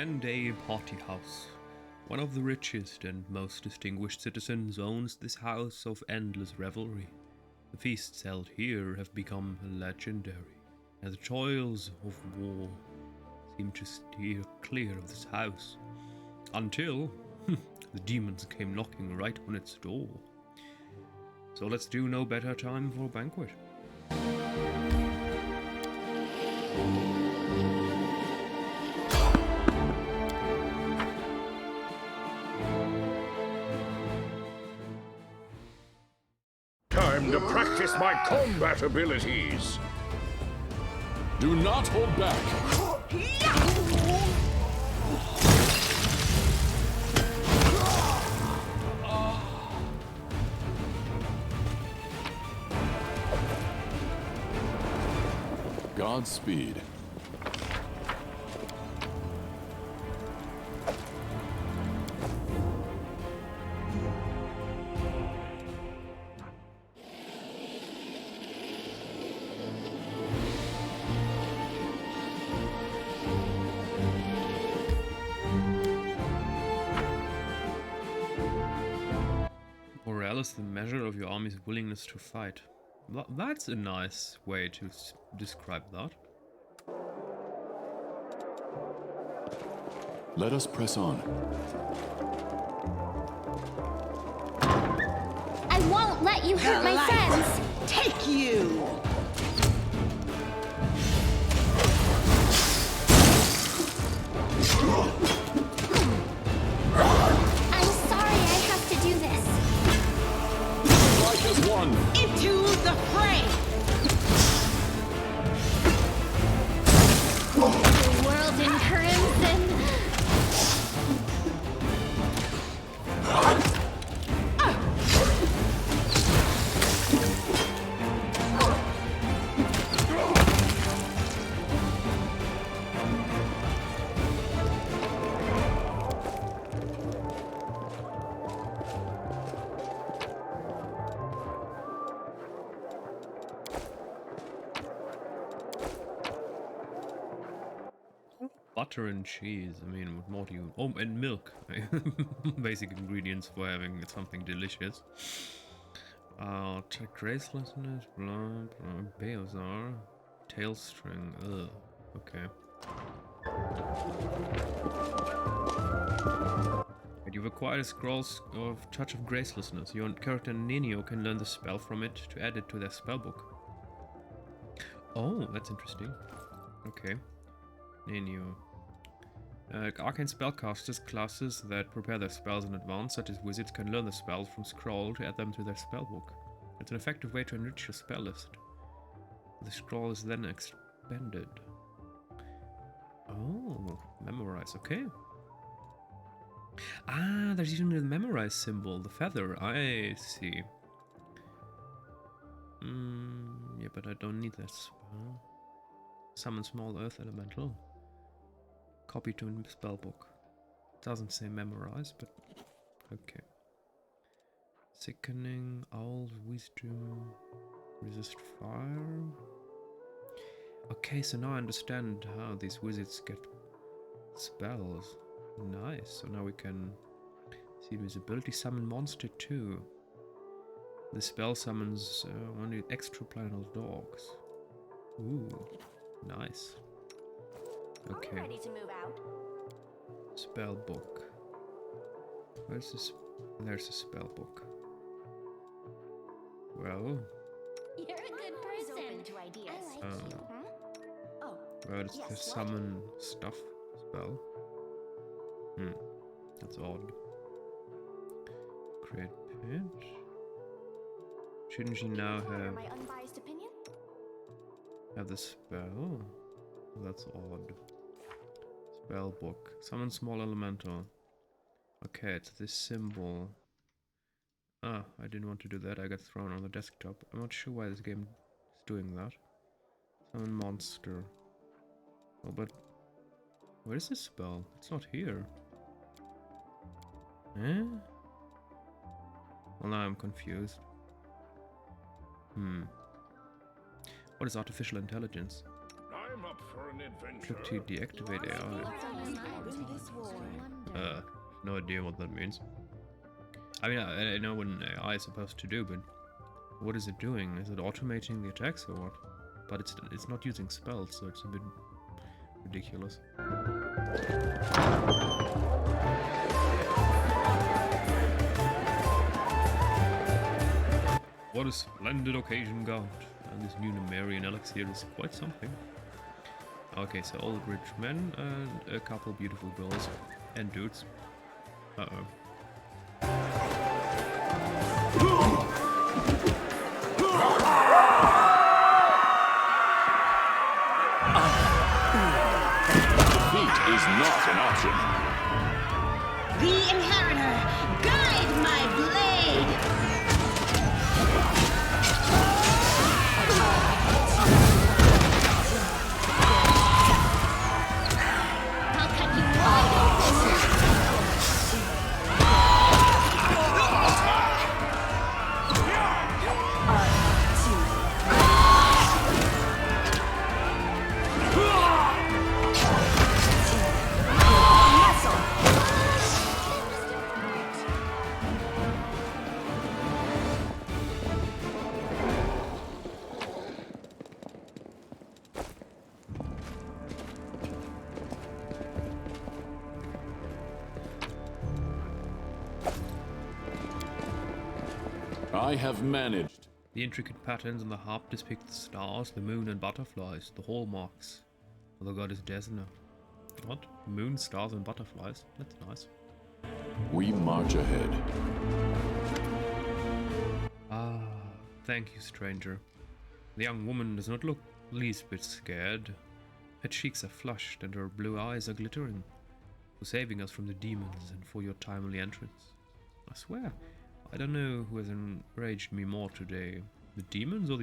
Arendae Party House. One of the richest and most distinguished citizens owns this house of endless revelry. The feasts held here have become legendary, and the toils of war seem to steer clear of this house. Until the demons came knocking right on its door. So let's do no better time for a banquet. Time to practice my combat abilities. Do not hold back. Godspeed. Morale is the measure of your army's willingness to fight. That's a nice way to describe that. Let us press on. I won't let you hurt my friends! Take you! I'm sorry I have to do this. Strike as one. Into the fray! The world in crimson. Butter and cheese. I mean, what more do you... Oh, and milk. Basic ingredients for having something delicious. Gracelessness, blah, blah, Paizo, tail string. Ugh. Okay. And you've acquired a scroll of Touch of Gracelessness. Your character Nenio can learn the spell from it to add it to their spellbook. Oh, that's interesting. Okay. Nenio. Arcane spellcasters, classes that prepare their spells in advance, such as wizards, can learn the spells from scroll to add them to their spellbook. It's an effective way to enrich your spell list. The scroll is then expanded. Oh, memorize, okay. Ah, there's even a memorize symbol, the feather, I see. Yeah, but I don't need that spell. Summon small earth elemental. Copy to a spellbook. Doesn't say memorize, but okay. Sickening, owl's wisdom, resist fire. Okay, so now I understand how these wizards get spells. Nice. So now we can see visibility, summon monster too. The spell summons only extraplanetary dogs. Ooh, nice. Okay. I'm ready to move out. Spell book. Where's this? There's a spell book. Well. You're a good person. Open to ideas. I like you. Oh. Well, it's the summon stuff spell. That's odd. Create page. Shouldn't she now have my unbiased opinion? Have the spell? That's odd. Spell book. Summon small elemental. Okay, it's this symbol. Ah, I didn't want to do that. I got thrown on the desktop. I'm not sure why this game is doing that. Summon monster. Oh, but where is this spell? It's not here. Eh? Well, now I'm confused. What is artificial intelligence? I'm up for an adventure? Click to deactivate AI. No idea what that means. I mean, I know what an AI is supposed to do, but what is it doing? Is it automating the attacks or what? But it's not using spells, so it's a bit ridiculous. What a splendid occasion, God. And this new Numerian elixir is quite something. Okay, so old rich men and a couple beautiful girls and dudes. Uh-oh. Defeat is not an option. The Inheritor, guide my blade! I'll cut you wide open. I have managed. The intricate patterns on the harp depict the stars, the moon, and butterflies, the hallmarks of the goddess Desna. What? Moon, stars, and butterflies? That's nice. We march ahead. Ah, thank you, stranger. The young woman does not look least bit scared. Her cheeks are flushed and her blue eyes are glittering. For saving us from the demons and for your timely entrance. I swear, I don't know who has enraged me more today, the demons or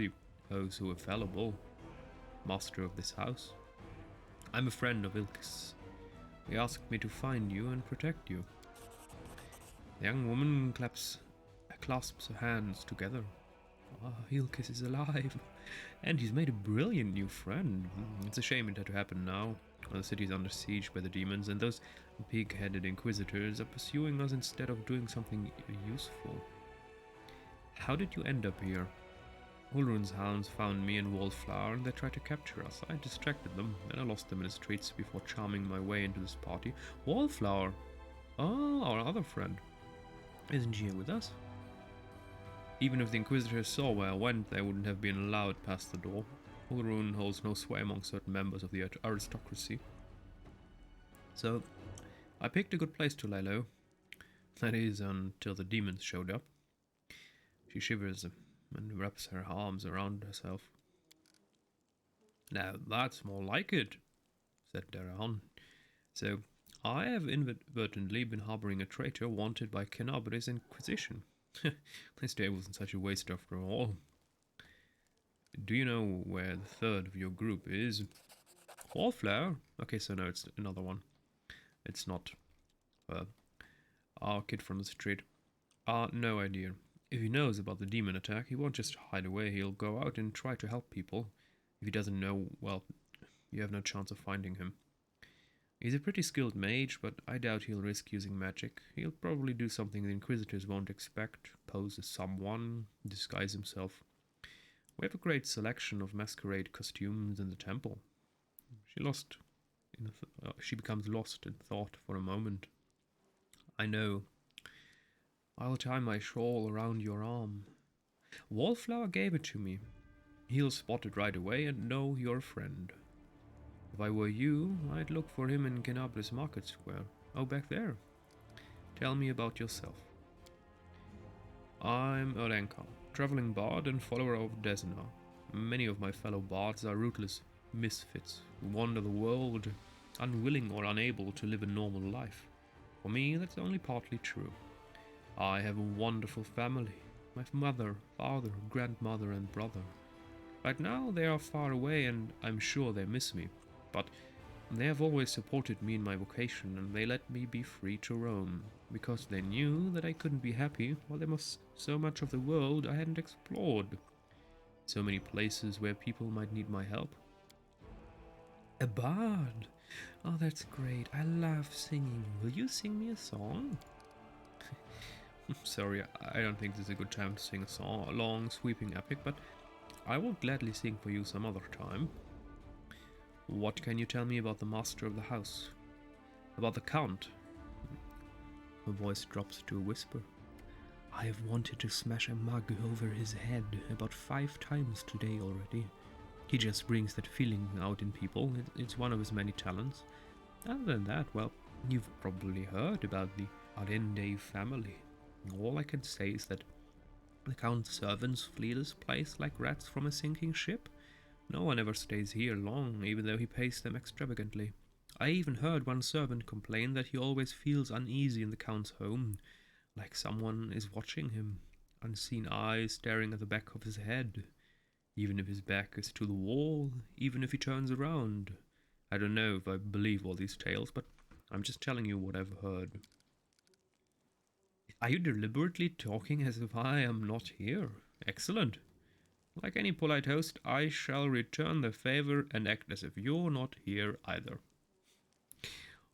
those who were fallible, master of this house. I'm a friend of Ilkis. He asked me to find you and protect you. The young woman clasps her hands together. Ah, Ilkis is alive, and he's made a brilliant new friend. It's a shame it had to happen now, when the city is under siege by the demons, and those pig-headed inquisitors are pursuing us instead of doing something useful. How did you end up here? Ulrun's hounds found me and Wallflower, and they tried to capture us. I distracted them, then I lost them in the streets before charming my way into this party. Wallflower! Oh, our other friend. Isn't she here with us? Even if the Inquisitors saw where I went, they wouldn't have been allowed past the door. Ulrun holds no sway among certain members of the aristocracy. So, I picked a good place to lay low. That is, until the demons showed up. She shivers and wraps her arms around herself. Now that's more like it, said Darahan. So, I have inadvertently been harboring a traitor wanted by Kenabre's Inquisition. This day wasn't such a waste after all. Do you know where the third of your group is? Wallflower? Okay, so no, it's another one. It's not our kid from the street. No idea. If he knows about the demon attack, he won't just hide away. He'll go out and try to help people. If he doesn't know, well, you have no chance of finding him. He's a pretty skilled mage, but I doubt he'll risk using magic. He'll probably do something the Inquisitors won't expect, pose as someone, disguise himself. We have a great selection of masquerade costumes in the temple. She becomes lost in thought for a moment. I know. I'll tie my shawl around your arm. Wallflower gave it to me. He'll spot it right away and know you're a friend. If I were you, I'd look for him in Kenabre's Market Square. Oh, back there. Tell me about yourself. I'm Olenka, traveling bard and follower of Desna. Many of my fellow bards are rootless misfits who wander the world, unwilling or unable to live a normal life. For me, that's only partly true. I have a wonderful family. My mother, father, grandmother, and brother. Right now, they are far away, and I'm sure they miss me. But they have always supported me in my vocation, and they let me be free to roam, because they knew that I couldn't be happy while there was so much of the world I hadn't explored. So many places where people might need my help. A bard. Oh, that's great. I love singing. Will you sing me a song? Sorry, I don't think this is a good time to sing a song, a long, sweeping epic, but I will gladly sing for you some other time. What can you tell me about the master of the house? About the count? Her voice drops to a whisper. I have wanted to smash a mug over his head about 5 times today already. He just brings that feeling out in people. It's one of his many talents. Other than that, well, you've probably heard about the Arendae family. All I can say is that the Count's servants flee this place like rats from a sinking ship. No one ever stays here long, even though he pays them extravagantly. I even heard one servant complain that he always feels uneasy in the Count's home, like someone is watching him, unseen eyes staring at the back of his head. Even if his back is to the wall, even if he turns around. I don't know if I believe all these tales, but I'm just telling you what I've heard. Are you deliberately talking as if I am not here? Excellent. Like any polite host, I shall return the favor and act as if you're not here either.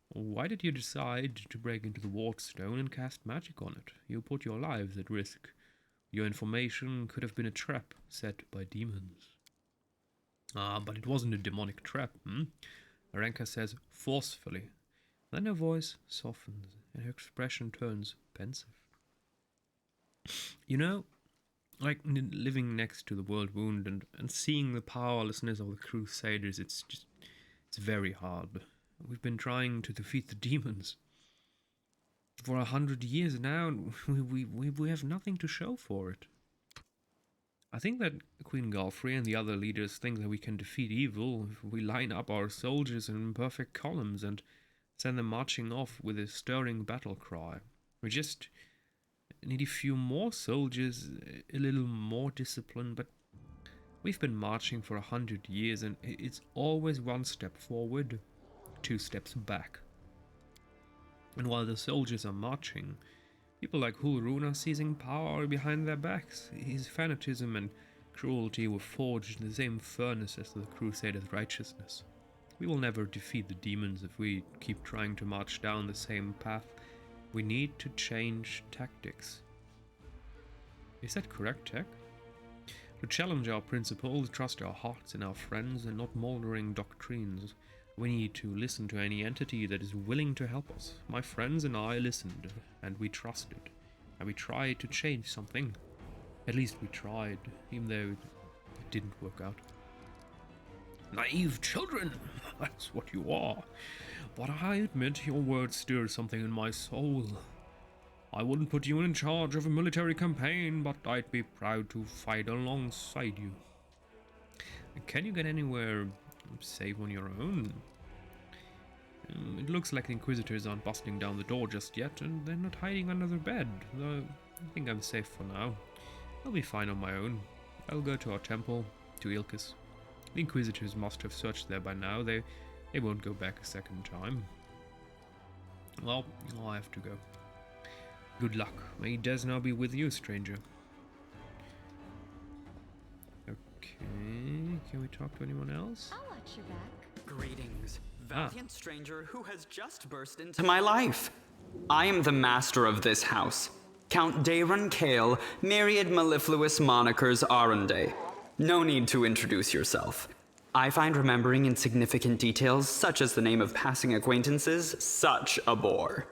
Why did you decide to break into the Wardstone and cast magic on it? You put your lives at risk. Your information could have been a trap set by demons. Ah, but it wasn't a demonic trap, Arenka says forcefully. Then her voice softens and her expression turns pensive. You know, like living next to the world wound and seeing the powerlessness of the Crusaders, it's very hard. We've been trying to defeat the demons for 100 years now, and we have nothing to show for it. I think that Queen Galfrey and the other leaders think that we can defeat evil if we line up our soldiers in perfect columns and send them marching off with a stirring battle cry. We just need a few more soldiers, a little more discipline, but we've been marching for 100 years and it's always 1 step forward, 2 steps back. And while the soldiers are marching, people like Hulrun are seizing power behind their backs. His fanatism and cruelty were forged in the same furnace as the Crusaders' righteousness. We will never defeat the demons if we keep trying to march down the same path. We need to change tactics. Is that correct, Tech? To challenge our principles, trust our hearts and our friends, and not mouldering doctrines. We need to listen to any entity that is willing to help us. My friends and I listened, and we trusted, and we tried to change something. At least we tried, even though it didn't work out. Naive children, that's what you are. But I admit your words stir something in my soul. I wouldn't put you in charge of a military campaign, but I'd be proud to fight alongside you. Can you get anywhere safe on your own? It looks like the Inquisitors aren't busting down the door just yet, and they're not hiding under their bed, though I think I'm safe for now. I'll be fine on my own. I'll go to our temple, to Ilkis. The Inquisitors must have searched there by now. They won't go back a second time. Well, I'll have to go. Good luck. May Des now be with you, stranger. Okay, can we talk to anyone else? I'll watch your back. Greetings, valiant stranger who has just burst into my life. I am the master of this house, Count Daron Kale, myriad mellifluous monikers Arendae. No need to introduce yourself. I find remembering insignificant details, such as the name of passing acquaintances, such a bore.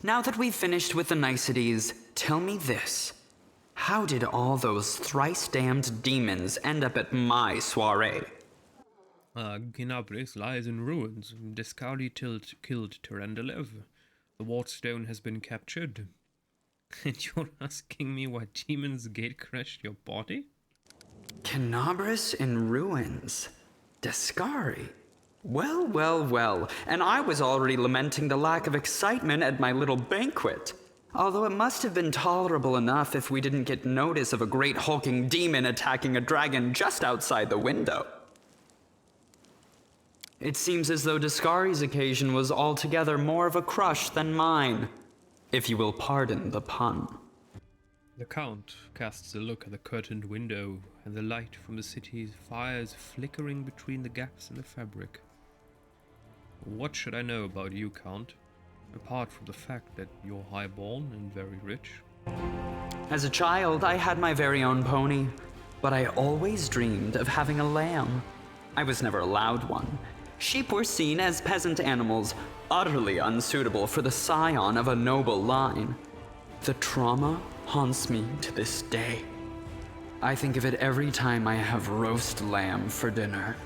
Now that we've finished with the niceties, tell me this. How did all those thrice-damned demons end up at my soiree? Ginabris lies in ruins. Descari killed Terendelev. The Wardstone has been captured. And you're asking me why demons gate-crashed your body? Canabris in ruins. Descari. Well, well, well, and I was already lamenting the lack of excitement at my little banquet. Although it must have been tolerable enough if we didn't get notice of a great hulking demon attacking a dragon just outside the window. It seems as though Descari's occasion was altogether more of a crush than mine, if you will pardon the pun. The Count casts a look at the curtained window and the light from the city's fires flickering between the gaps in the fabric. What should I know about you, Count? Apart from the fact that you're highborn and very rich. As a child, I had my very own pony, but I always dreamed of having a lamb. I was never allowed one. Sheep were seen as peasant animals, utterly unsuitable for the scion of a noble line. The trauma haunts me to this day. I think of it every time I have roast lamb for dinner.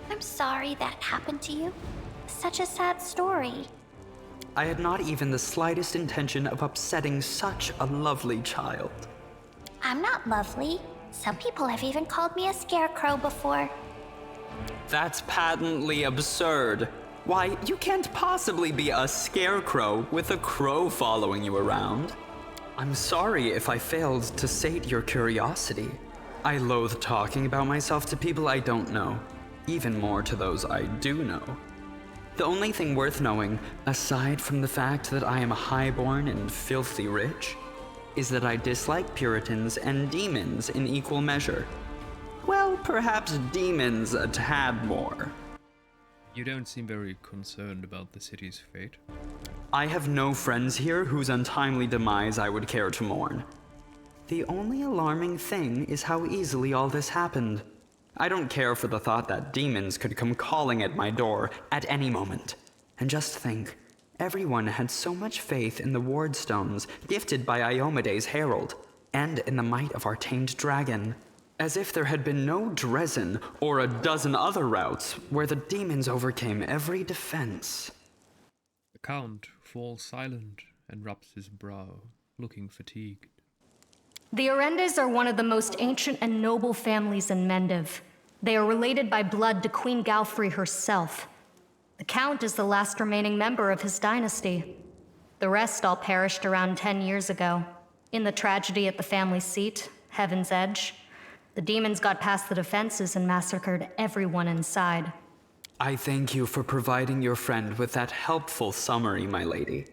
I'm sorry that happened to you. Such a sad story. I had not even the slightest intention of upsetting such a lovely child. I'm not lovely. Some people have even called me a scarecrow before. That's patently absurd. Why, you can't possibly be a scarecrow with a crow following you around. I'm sorry if I failed to sate your curiosity. I loathe talking about myself to people I don't know, even more to those I do know. The only thing worth knowing, aside from the fact that I am highborn and filthy rich, is that I dislike Puritans and demons in equal measure. Well, perhaps demons a tad more. You don't seem very concerned about the city's fate. I have no friends here whose untimely demise I would care to mourn. The only alarming thing is how easily all this happened. I don't care for the thought that demons could come calling at my door at any moment. And just think, everyone had so much faith in the wardstones gifted by Iomede's herald, and in the might of our tamed dragon, as if there had been no Dresden or a dozen other routes where the demons overcame every defense. The Count falls silent and rubs his brow, looking fatigued. The Arendaes are one of the most ancient and noble families in Mendiv. They are related by blood to Queen Galfrey herself. The Count is the last remaining member of his dynasty. The rest all perished around 10 years ago. In the tragedy at the family seat, Heaven's Edge, the demons got past the defenses and massacred everyone inside. I thank you for providing your friend with that helpful summary, my lady.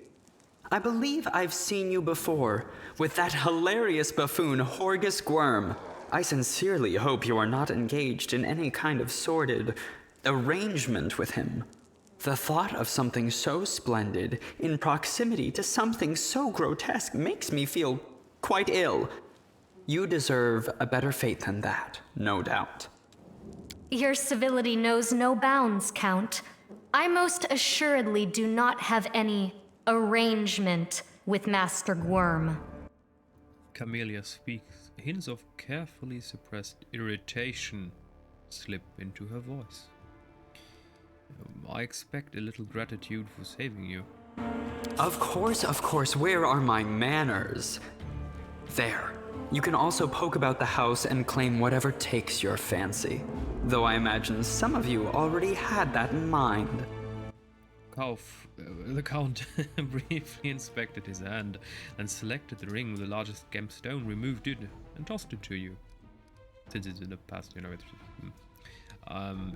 I believe I've seen you before, with that hilarious buffoon Horgus Gwyrm. I sincerely hope you are not engaged in any kind of sordid arrangement with him. The thought of something so splendid in proximity to something so grotesque makes me feel quite ill. You deserve a better fate than that, no doubt. Your civility knows no bounds, Count. I most assuredly do not have any arrangement with Master Gwyrm. Camellia speaks. Hints of carefully suppressed irritation slip into her voice. I expect a little gratitude for saving you. Of course, where are my manners? There. You can also poke about the house and claim whatever takes your fancy. Though I imagine some of you already had that in mind. The Count briefly inspected his hand and selected the ring with the largest gemstone, removed it, and tossed it to you. Since it's in the past, you know it.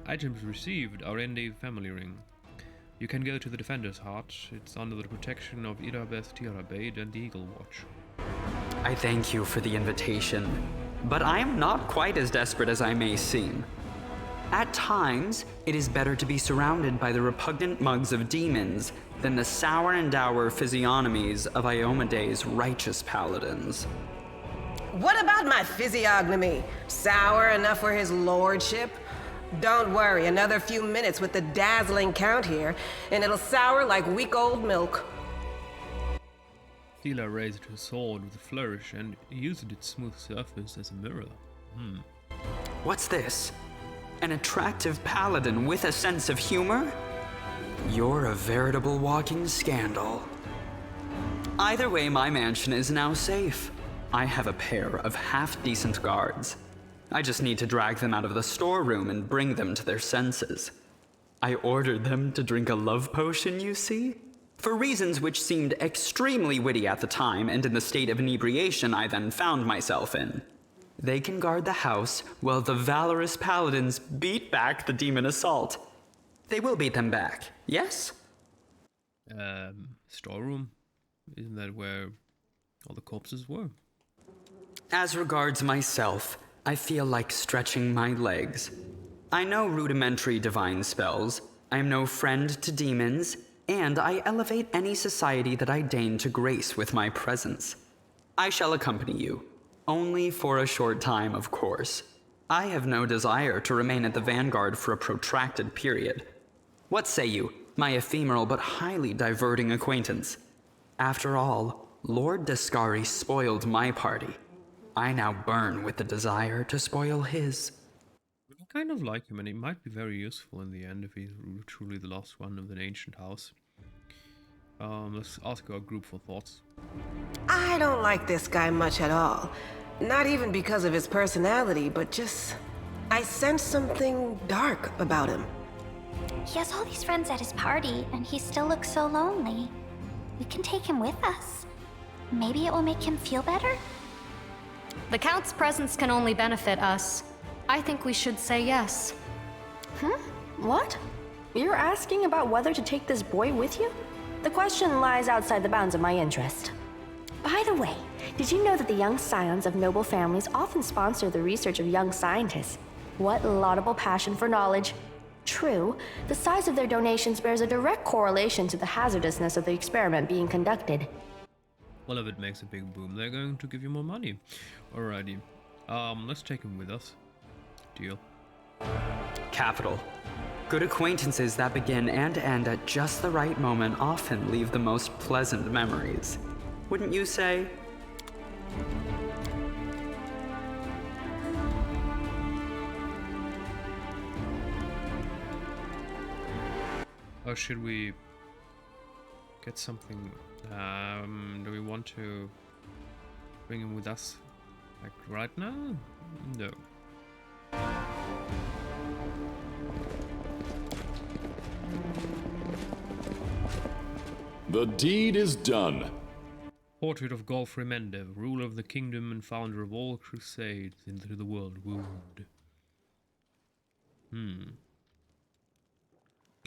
Items received, Arendae family ring. You can go to the Defender's Heart. It's under the protection of Irabeth Tirabade and the Eagle Watch. I thank you for the invitation, but I am not quite as desperate as I may seem. At times, it is better to be surrounded by the repugnant mugs of demons than the sour and dour physiognomies of Iomede's righteous paladins. What about my physiognomy? Sour enough for his lordship? Don't worry, another few minutes with the dazzling Count here, and it'll sour like week-old milk. Tila raised her sword with a flourish and used its smooth surface as a mirror. What's this? An attractive paladin with a sense of humor? You're a veritable walking scandal. Either way, my mansion is now safe. I have a pair of half-decent guards. I just need to drag them out of the storeroom and bring them to their senses. I ordered them to drink a love potion, you see? For reasons which seemed extremely witty at the time and in the state of inebriation I then found myself in. They can guard the house while the valorous paladins beat back the demon assault. They will beat them back, yes? Storeroom? Isn't that where all the corpses were? As regards myself, I feel like stretching my legs. I know rudimentary divine spells. I am no friend to demons, and I elevate any society that I deign to grace with my presence. I shall accompany you. Only for a short time, of course. I have no desire to remain at the vanguard for a protracted period. What say you, my ephemeral but highly diverting acquaintance? After all, Lord Descari spoiled my party. I now burn with the desire to spoil his. I kind of like him, and he might be very useful in the end if he's truly the last one of an ancient house. Let's ask our group for thoughts. I don't like this guy much at all. Not even because of his personality, but just... I sense something dark about him. He has all these friends at his party, and he still looks so lonely. We can take him with us. Maybe it will make him feel better? The Count's presence can only benefit us. I think we should say yes. What? You're asking about whether to take this boy with you? The question lies outside the bounds of my interest. By the way, did you know that the young scions of noble families often sponsor the research of young scientists? What laudable passion for knowledge. True, the size of their donations bears a direct correlation to the hazardousness of the experiment being conducted. Well, if it makes a big boom, they're going to give you more money. Alrighty. Let's take him with us. Deal. Capital. Good acquaintances that begin and end at just the right moment often leave the most pleasant memories. Wouldn't you say? Or should we get something? Do we want to bring him with us, like right now? No. The deed is done. Portrait of Golf Remendev, ruler of the kingdom and founder of all crusades into the world wound.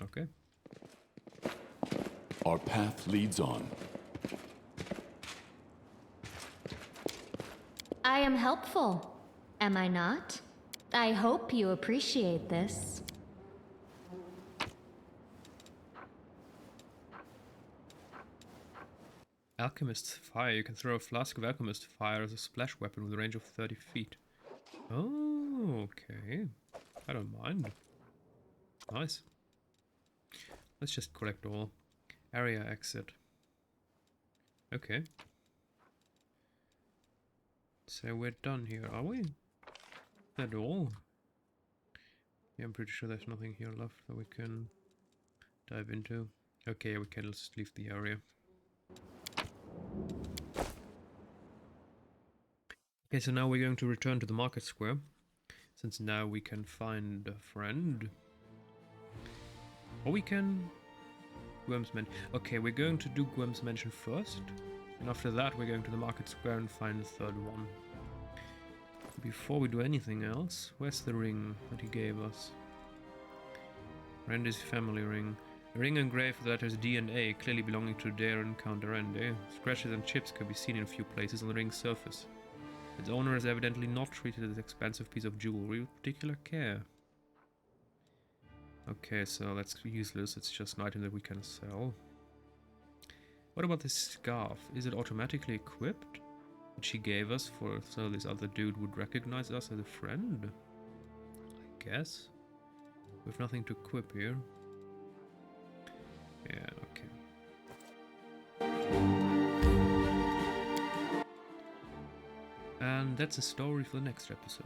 Okay. Our path leads on. I am helpful, am I not? I hope you appreciate this. Alchemist's Fire. You can throw a flask of Alchemist's Fire as a splash weapon with a range of 30 feet. Oh, okay. I don't mind. Nice. Let's just collect all. Area exit. Okay. So we're done here, are we? At all? Yeah, I'm pretty sure there's nothing here left that we can dive into. Okay, we can just leave the area. Okay, so now we're going to return to the market square, since now we can find a friend. Or we can... Gwem's Mansion. Okay, we're going to do Gwem's Mansion first, and after that we're going to the market square and find the third one. Before we do anything else, where's the ring that he gave us? Arendae's family ring. A ring engraved with the letters D and A, clearly belonging to Dare and Count Arendae. Scratches and chips can be seen in a few places on the ring's surface. Its owner has evidently not treated this expensive piece of jewelry with particular care. Okay, so that's useless, it's just an item that we can sell. What about this scarf? Is it automatically equipped? Which he gave us for so this other dude would recognize us as a friend? I guess. We have nothing to equip here. Yeah, okay. And that's a story for the next episode.